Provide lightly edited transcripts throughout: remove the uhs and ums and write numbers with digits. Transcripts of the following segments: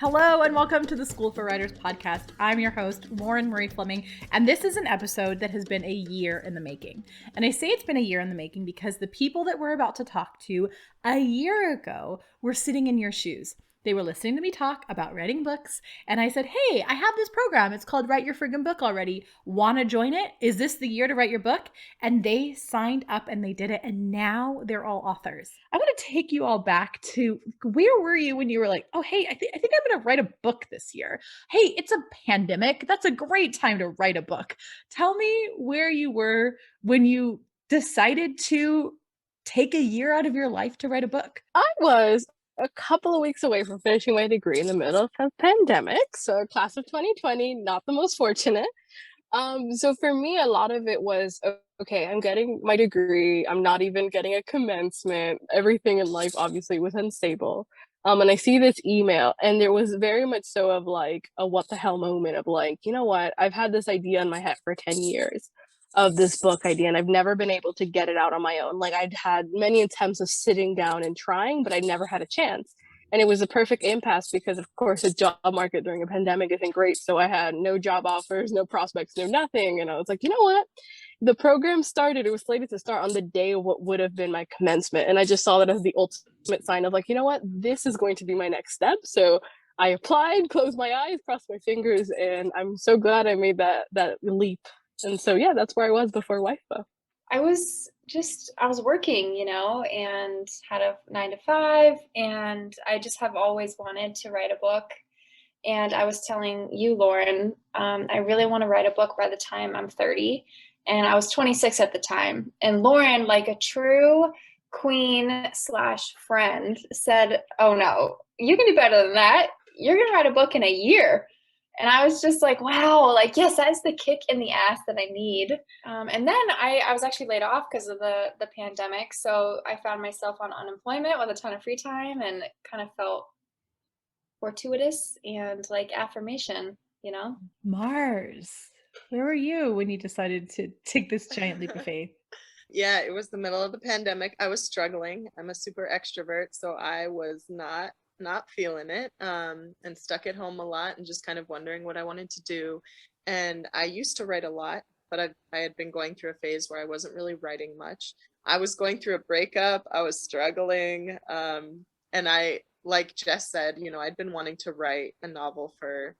Hello and welcome to the School for Writers podcast. I'm your host, Lauren Marie Fleming, and this is an episode that has been a year in the making. And I say it's been a year in the making because the people that we're about to talk to a year ago were sitting in your shoes. They were listening to me talk about writing books, and I said, hey, I have this program. It's called Write Your Friggin' Book Already. Want to join it? Is this the year to write your book? And they signed up and they did it, and now they're all authors. I want to take you all back to where were you when you were like, oh, hey, I think I'm going to write a book this year. Hey, it's a pandemic. That's a great time to write a book. Tell me where you were when you decided to take a year out of your life to write a book. I was a couple of weeks away from finishing my degree in the middle of a pandemic. So class of 2020, not the most fortunate. So for me, a lot of it was, okay, I'm getting my degree. I'm not even getting a commencement. Everything in life obviously was unstable. And I see this email, and there was very much so of like a what the hell moment of like, you know what? I've had this idea in my head for 10 years of this book idea, and I've never been able to get it out on my own. Like I'd had many attempts of sitting down and trying, but I never had a chance. And it was a perfect impasse because, of course, the job market during a pandemic isn't great. So I had no job offers, no prospects, no nothing. And I was like, you know what? The program started, it was slated to start on the day of what would have been my commencement. And I just saw that as the ultimate sign of like, you know what? This is going to be my next step. So I applied, closed my eyes, crossed my fingers, and I'm so glad I made that leap. And so, yeah, that's where I was before WIFO. I was working, and had a 9 to 5, and I just have always wanted to write a book. And I was telling you, Lauren, I really want to write a book by the time I'm 30. And I was 26 at the time. And Lauren, like a true queen/friend, said, oh no, you can do better than that. You're going to write a book in a year. And I was just like, wow, like, yes, that's the kick in the ass that I need. And then I was actually laid off because of the pandemic. So I found myself on unemployment with a ton of free time, and it kind of felt fortuitous and like affirmation, Mars, where were you when you decided to take this giant leap of faith? Yeah, it was the middle of the pandemic. I was struggling. I'm a super extrovert, so I was not feeling it, and stuck at home a lot and just kind of wondering what I wanted to do. And I used to write a lot, but I had been going through a phase where I wasn't really writing much. I was going through a breakup. I was struggling, and I, like Jess said, I'd been wanting to write a novel for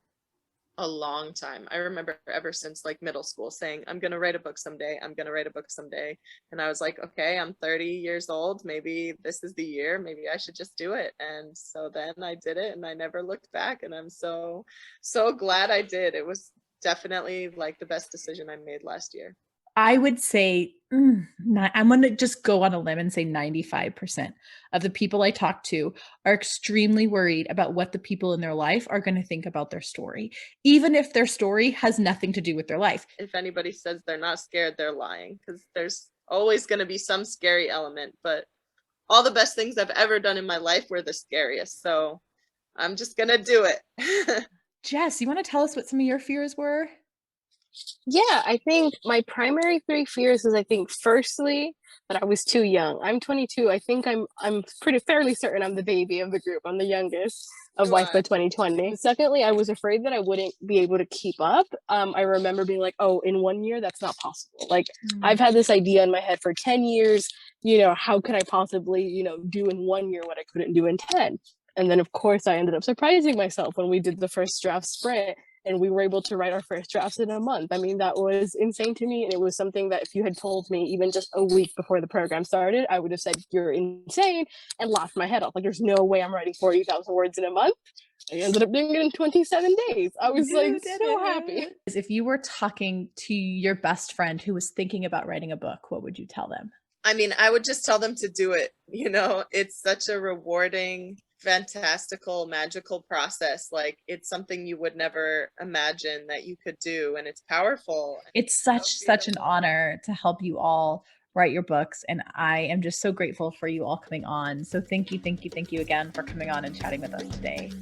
a long time. I remember ever since like middle school saying, I'm going to write a book someday. I'm going to write a book someday. And I was like, okay, I'm 30 years old. Maybe this is the year. Maybe I should just do it. And so then I did it, and I never looked back. And I'm so glad I did. It was definitely like the best decision I made last year. I would say, I'm going to just go on a limb and say 95% of the people I talk to are extremely worried about what the people in their life are going to think about their story, even if their story has nothing to do with their life. If anybody says they're not scared, they're lying, because there's always going to be some scary element. But all the best things I've ever done in my life were the scariest. So I'm just going to do it. Jess, you want to tell us what some of your fears were? Yeah, I think my primary 3 fears is, I think, firstly, that I was too young. I'm 22. I think I'm fairly certain I'm the baby of the group. I'm the youngest of WIFO 2020. Secondly, I was afraid that I wouldn't be able to keep up. I remember being like, oh, in 1 year, that's not possible. Like, I've had this idea in my head for 10 years. How could I possibly, do in 1 year what I couldn't do in 10? And then, of course, I ended up surprising myself when we did the first draft sprint, and we were able to write our first drafts in a month. I mean, that was insane to me. And it was something that if you had told me even just a week before the program started, I would have said, you're insane, and laughed my head off. Like, there's no way I'm writing 40,000 words in a month. I ended up doing it in 27 days. I was so happy. If you were talking to your best friend who was thinking about writing a book, what would you tell them? I mean, I would just tell them to do it. It's such a rewarding, fantastical, magical process. Like, it's something you would never imagine that you could do, and it's powerful. It's such an honor to help you all write your books, and I am just so grateful for you all coming on. So thank you again for coming on and chatting with us today.